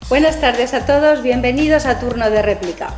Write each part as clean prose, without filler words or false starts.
Buenas tardes a todos, bienvenidos a Turno de Réplica.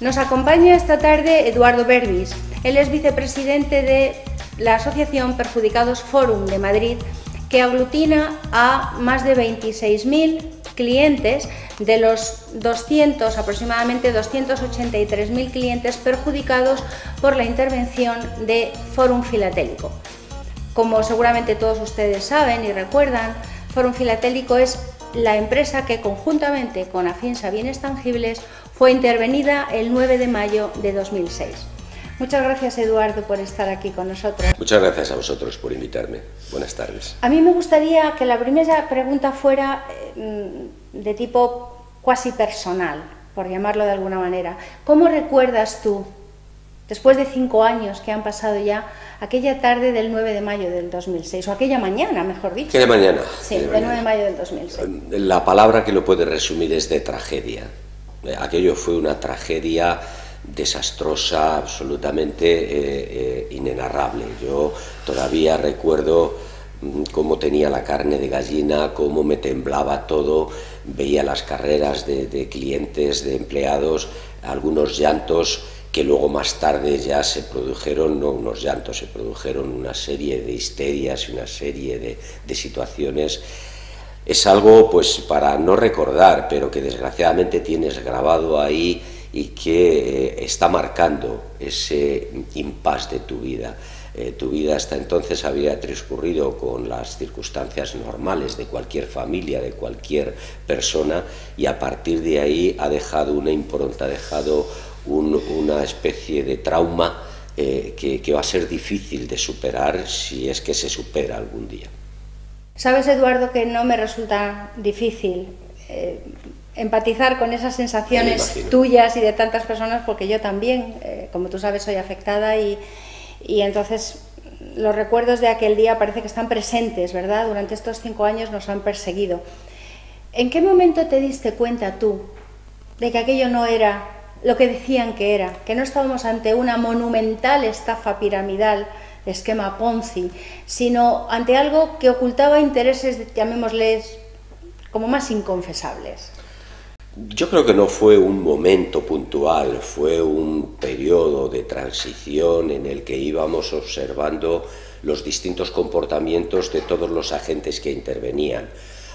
Nos acompaña esta tarde Eduardo Berbis. Él es vicepresidente de la Asociación Perjudicados Forum de Madrid, que aglutina a más de 26.000 clientes de los aproximadamente 283.000 clientes perjudicados por la intervención de Forum Filatélico. Como seguramente todos ustedes saben y recuerdan, Forum Filatélico es la empresa que conjuntamente con Afinsa Bienes Tangibles fue intervenida el 9 de mayo de 2006. Muchas gracias, Eduardo, por estar aquí con nosotros. Muchas gracias a vosotros por invitarme. Buenas tardes. A mí me gustaría que la primera pregunta fuera de tipo cuasi personal, por llamarlo de alguna manera. ¿Cómo recuerdas tú, después de 5 años que han pasado ya, aquella tarde del 9 de mayo del 2006, o aquella mañana, mejor dicho? Aquella mañana. Sí, del 9 de mayo del 2006. La palabra que lo puede resumir es de tragedia. Aquello fue una tragedia desastrosa, absolutamente inenarrable. Yo todavía recuerdo cómo tenía la carne de gallina, cómo me temblaba todo, veía las carreras de clientes, de empleados, algunos llantos que luego más tarde ya se produjeron, no unos llantos, se produjeron una serie de histerias y una serie de situaciones. Es algo pues para no recordar, pero que desgraciadamente tienes grabado ahí y que está marcando ese impasse de tu vida. Tu vida hasta entonces había transcurrido con las circunstancias normales de cualquier familia, de cualquier persona, y a partir de ahí ha dejado una impronta, ha dejado una especie de trauma que va a ser difícil de superar si es que se supera algún día. Sabes, Eduardo, que no me resulta difícil empatizar con esas sensaciones tuyas y de tantas personas, porque yo también, como tú sabes, soy afectada y entonces los recuerdos de aquel día parece que están presentes, ¿verdad? Durante estos 5 años nos han perseguido. ¿En qué momento te diste cuenta tú de que aquello no era lo que decían que era, que no estábamos ante una monumental estafa piramidal de esquema Ponzi, sino ante algo que ocultaba intereses, llamémosles, como más inconfesables? Yo creo que no fue un momento puntual, fue un periodo de transición en el que íbamos observando los distintos comportamientos de todos los agentes que intervenían.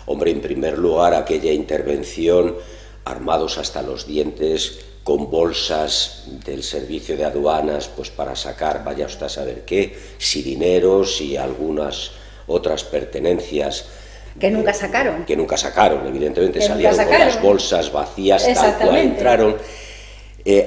Hombre, en primer lugar, aquella intervención armados hasta los dientes, con bolsas del servicio de aduanas pues para sacar, vaya usted a saber qué, si dineros y algunas otras pertenencias que nunca sacaron. Que nunca sacaron, evidentemente salieron con las bolsas vacías tal cual entraron.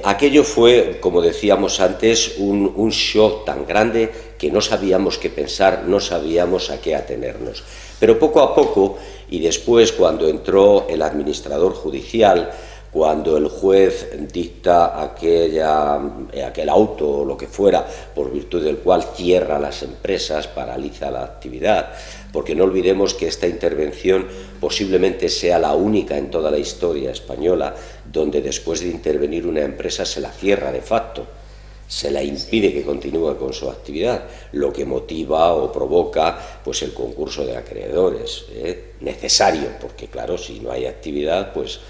Aquello fue, como decíamos antes, un shock tan grande que no sabíamos qué pensar, no sabíamos a qué atenernos. Pero poco a poco, y después cuando entró el administrador judicial, cuando el juez dicta aquel auto o lo que fuera, por virtud del cual cierra las empresas, paraliza la actividad, porque no olvidemos que esta intervención posiblemente sea la única en toda la historia española donde después de intervenir una empresa se la cierra de facto, se la impide que continúe con su actividad, lo que motiva o provoca pues el concurso de acreedores, necesario, porque claro, si no hay actividad, pues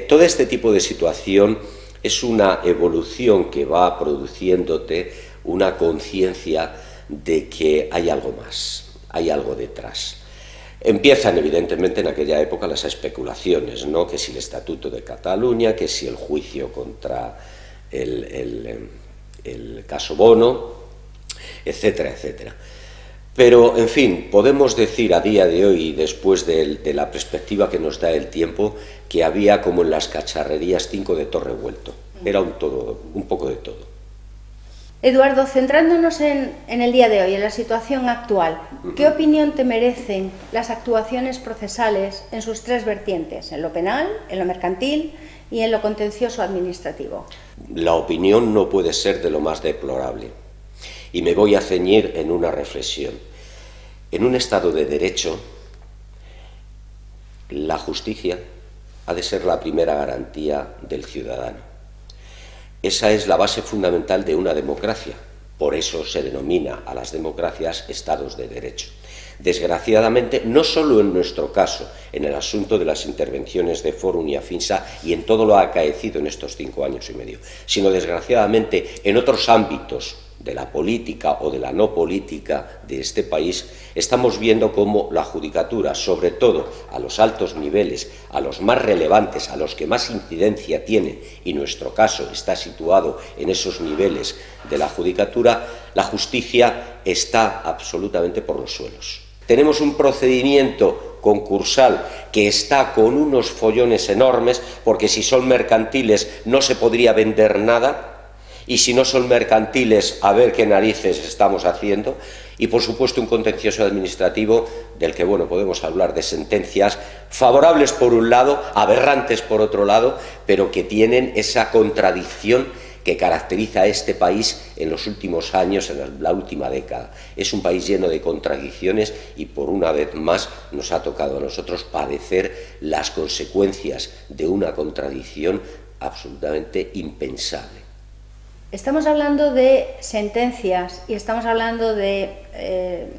todo este tipo de situación es una evolución que va produciéndote una conciencia de que hay algo más, hay algo detrás. Empiezan evidentemente en aquella época las especulaciones, ¿no? Que si el Estatuto de Cataluña, que si el juicio contra el caso Bono, etcétera, etcétera. Pero, en fin, podemos decir a día de hoy, después de la perspectiva que nos da el tiempo, que había como en las cacharrerías 5 de todo revuelto. era un poco de todo. Eduardo, centrándonos en el día de hoy, en la situación actual, ¿qué opinión te merecen las actuaciones procesales en sus tres vertientes, en lo penal, en lo mercantil y en lo contencioso administrativo? La opinión no puede ser de lo más deplorable, y me voy a ceñir en una reflexión. En un Estado de Derecho, la justicia ha de ser la primera garantía del ciudadano. Esa es la base fundamental de una democracia. Por eso se denomina a las democracias Estados de Derecho. Desgraciadamente, no solo en nuestro caso, en el asunto de las intervenciones de Fórum y Afinsa y en todo lo acaecido en estos 5 años y medio, sino desgraciadamente en otros ámbitos de la política o de la no política de este país, estamos viendo cómo la judicatura, sobre todo a los altos niveles, a los más relevantes, a los que más incidencia tienen, y nuestro caso está situado en esos niveles de la judicatura, la justicia está absolutamente por los suelos. Tenemos un procedimiento concursal que está con unos follones enormes, porque si son mercantiles no se podría vender nada, y si no son mercantiles, a ver qué narices estamos haciendo, y por supuesto un contencioso administrativo del que, bueno, podemos hablar de sentencias favorables por un lado, aberrantes por otro lado, pero que tienen esa contradicción que caracteriza a este país en los últimos años, en la última década. Es un país lleno de contradicciones y por una vez más nos ha tocado a nosotros padecer las consecuencias de una contradicción absolutamente impensable. Estamos hablando de sentencias y estamos hablando de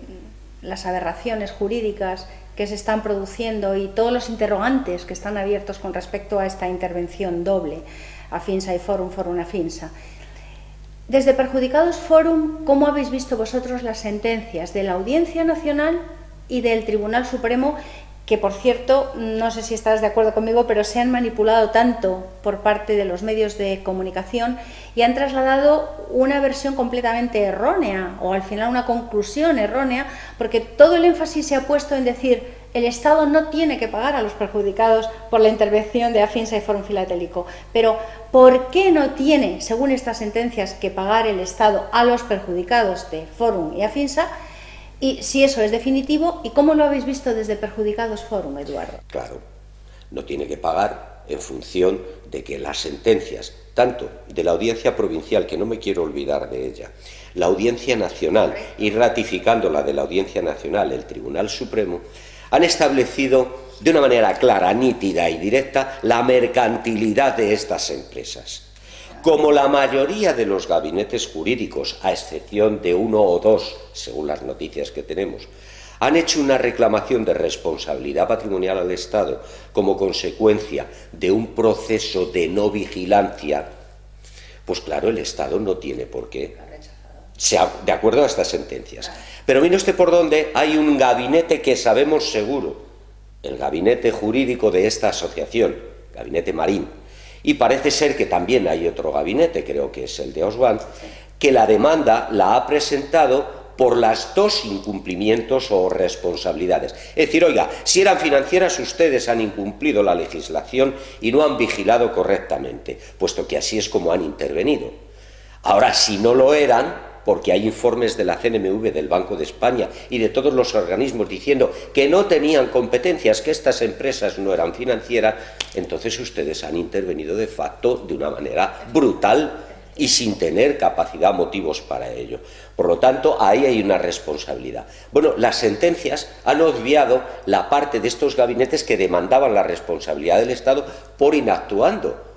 las aberraciones jurídicas que se están produciendo y todos los interrogantes que están abiertos con respecto a esta intervención doble, Afinsa y Fórum, Fórum Afinsa. Desde Perjudicados Fórum, ¿cómo habéis visto vosotros las sentencias de la Audiencia Nacional y del Tribunal Supremo, que, por cierto, no sé si estarás de acuerdo conmigo, pero se han manipulado tanto por parte de los medios de comunicación y han trasladado una versión completamente errónea, o al final una conclusión errónea, porque todo el énfasis se ha puesto en decir el Estado no tiene que pagar a los perjudicados por la intervención de Afinsa y Fórum Filatélico. Pero, ¿por qué no tiene, según estas sentencias, que pagar el Estado a los perjudicados de Fórum y Afinsa? Y si eso es definitivo, ¿y cómo lo habéis visto desde Perjudicados Fórum, Eduardo? Claro, no tiene que pagar en función de que las sentencias, tanto de la Audiencia Provincial, que no me quiero olvidar de ella, la Audiencia Nacional y ratificando la de la Audiencia Nacional, el Tribunal Supremo, han establecido de una manera clara, nítida y directa la mercantilidad de estas empresas. Como la mayoría de los gabinetes jurídicos, a excepción de 1 o 2, según las noticias que tenemos, han hecho una reclamación de responsabilidad patrimonial al Estado como consecuencia de un proceso de no vigilancia, pues claro, el Estado no tiene por qué, de acuerdo a estas sentencias. Pero mire usted por dónde hay un gabinete que sabemos seguro, el gabinete jurídico de esta asociación, Gabinete Marín. Y parece ser que también hay otro gabinete, creo que es el de Oswald, que la demanda la ha presentado por las 2 incumplimientos o responsabilidades. Es decir, oiga, si eran financieras ustedes han incumplido la legislación y no han vigilado correctamente, puesto que así es como han intervenido. Ahora, si no lo eran, porque hay informes de la CNMV, del Banco de España y de todos los organismos diciendo que no tenían competencias, que estas empresas no eran financieras, entonces ustedes han intervenido de facto de una manera brutal y sin tener capacidad o motivos para ello. Por lo tanto, ahí hay una responsabilidad. Bueno, las sentencias han obviado la parte de estos gabinetes que demandaban la responsabilidad del Estado por inactuando.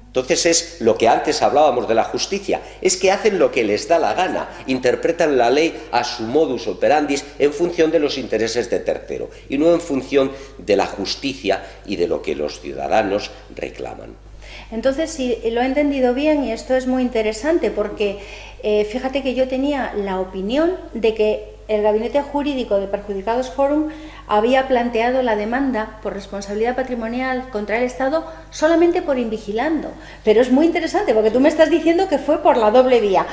Entonces es lo que antes hablábamos de la justicia, es que hacen lo que les da la gana, interpretan la ley a su modus operandi en función de los intereses de tercero y no en función de la justicia y de lo que los ciudadanos reclaman. Entonces, si lo he entendido bien, y esto es muy interesante porque fíjate que yo tenía la opinión de que el Gabinete Jurídico de Perjudicados Fórum había planteado la demanda por responsabilidad patrimonial contra el Estado solamente por invigilando. Pero es muy interesante porque tú me estás diciendo que fue por la doble vía.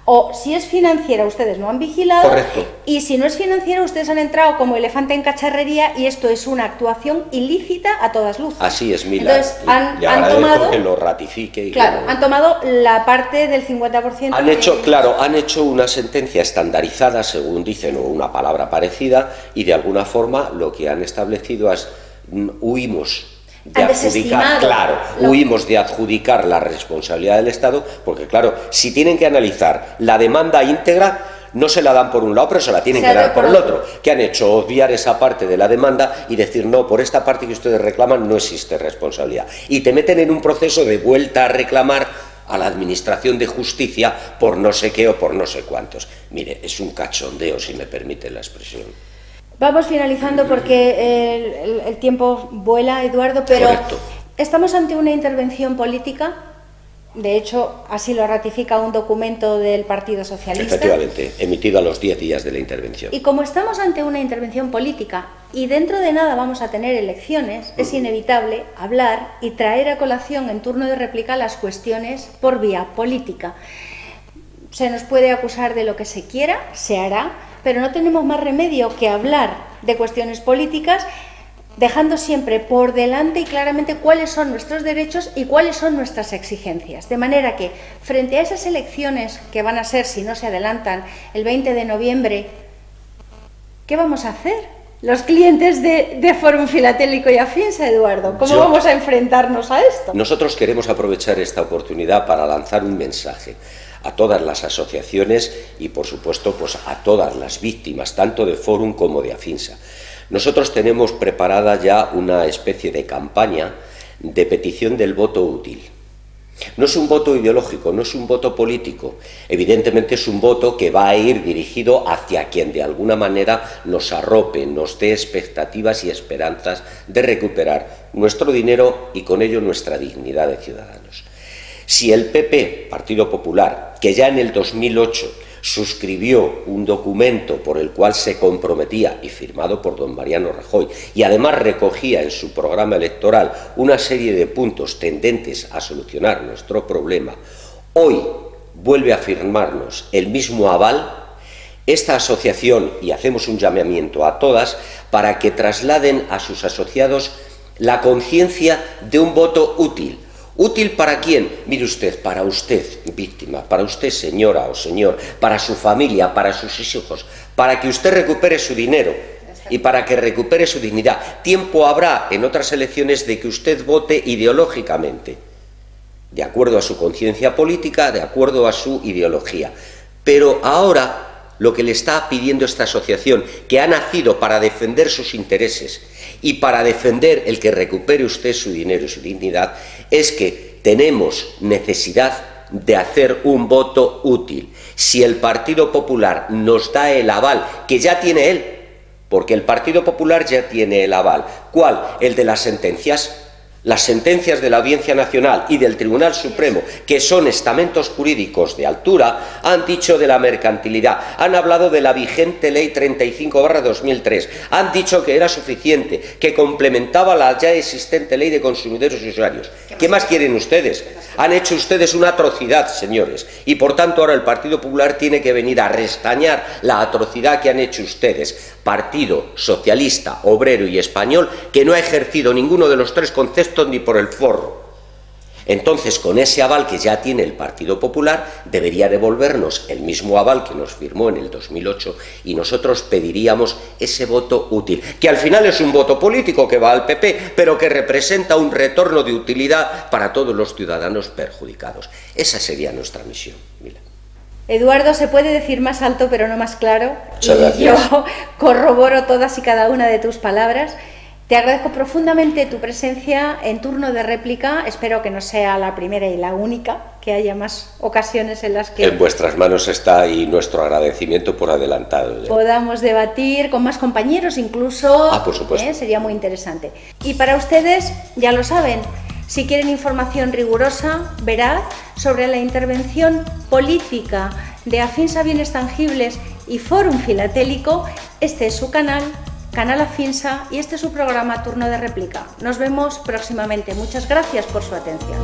O si es financiera, ustedes no han vigilado. Correcto. Y si no es financiera, ustedes han entrado como elefante en cacharrería y esto es una actuación ilícita a todas luces. Así es, Mila. Entonces, han tomado, que lo ratifique. Claro, han tomado la parte del 50%. Han hecho una sentencia estandarizada, según dicen, o una palabra parecida, y de alguna forma lo que han establecido es huimos de adjudicar la responsabilidad del Estado, porque claro, si tienen que analizar la demanda íntegra, no se la dan por un lado, pero se la tienen que dar por el otro. ¿Qué han hecho? Obviar esa parte de la demanda y decir, no, por esta parte que ustedes reclaman no existe responsabilidad. Y te meten en un proceso de vuelta a reclamar a la Administración de Justicia por no sé qué o por no sé cuántos. Mire, es un cachondeo, si me permite la expresión. Vamos finalizando porque el tiempo vuela, Eduardo, pero Correcto. Estamos ante una intervención política. De hecho, así lo ratifica un documento del Partido Socialista. Efectivamente, emitido a los 10 días de la intervención. Y como estamos ante una intervención política y dentro de nada vamos a tener elecciones, es inevitable hablar y traer a colación en turno de réplica las cuestiones por vía política. Se nos puede acusar de lo que se quiera, se hará, pero no tenemos más remedio que hablar de cuestiones políticas, dejando siempre por delante y claramente cuáles son nuestros derechos y cuáles son nuestras exigencias. De manera que, frente a esas elecciones que van a ser, si no se adelantan, el 20 de noviembre, ¿qué vamos a hacer? Los clientes de Fórum Filatélico y Afinsa, Eduardo, ¿cómo vamos a enfrentarnos a esto? Nosotros queremos aprovechar esta oportunidad para lanzar un mensaje a todas las asociaciones y, por supuesto, pues a todas las víctimas, tanto de Fórum como de Afinsa. Nosotros tenemos preparada ya una especie de campaña de petición del voto útil. No es un voto ideológico, no es un voto político, evidentemente es un voto que va a ir dirigido hacia quien de alguna manera nos arrope, nos dé expectativas y esperanzas de recuperar nuestro dinero y con ello nuestra dignidad de ciudadanos. Si el PP, Partido Popular, que ya en el 2008 suscribió un documento por el cual se comprometía, y firmado por don Mariano Rajoy, y además recogía en su programa electoral una serie de puntos tendentes a solucionar nuestro problema, hoy vuelve a firmarnos el mismo aval, esta asociación, y hacemos un llamamiento a todas, para que trasladen a sus asociados la conciencia de un voto útil. ¿Útil para quién? Mire usted, para usted, víctima, para usted, señora o señor, para su familia, para sus hijos, para que usted recupere su dinero y para que recupere su dignidad. Tiempo habrá en otras elecciones de que usted vote ideológicamente, de acuerdo a su conciencia política, de acuerdo a su ideología. Pero ahora lo que le está pidiendo esta asociación, que ha nacido para defender sus intereses y para defender el que recupere usted su dinero y su dignidad, es que tenemos necesidad de hacer un voto útil. Si el Partido Popular nos da el aval, que ya tiene él, porque el Partido Popular ya tiene el aval. ¿Cuál? El de las sentencias. Las sentencias de la Audiencia Nacional y del Tribunal Supremo, que son estamentos jurídicos de altura, han dicho de la mercantilidad, han hablado de la vigente Ley 35/2003, han dicho que era suficiente, que complementaba la ya existente Ley de Consumidores y Usuarios. ¿Qué más quieren ustedes? Han hecho ustedes una atrocidad, señores, y por tanto ahora el Partido Popular tiene que venir a restañar la atrocidad que han hecho ustedes, Partido Socialista, Obrero y Español, que no ha ejercido ninguno de los tres conceptos ni por el forro. Entonces, con ese aval que ya tiene el Partido Popular, debería devolvernos el mismo aval que nos firmó en el 2008 y nosotros pediríamos ese voto útil, que al final es un voto político que va al PP, pero que representa un retorno de utilidad para todos los ciudadanos perjudicados. Esa sería nuestra misión. Mira. Eduardo, se puede decir más alto pero no más claro. Muchas gracias. Yo corroboro todas y cada una de tus palabras. Te agradezco profundamente tu presencia en turno de réplica. Espero que no sea la primera y la única, que haya más ocasiones en las que... En vuestras manos está y nuestro agradecimiento por adelantado. Podamos debatir con más compañeros incluso. Por supuesto. Sería muy interesante. Y para ustedes, ya lo saben, si quieren información rigurosa, veraz, sobre la intervención política de Afinsa Bienes Tangibles y Fórum Filatélico, este es su canal Afinsa, y este es su programa Turno de Réplica. Nos vemos próximamente. Muchas gracias por su atención.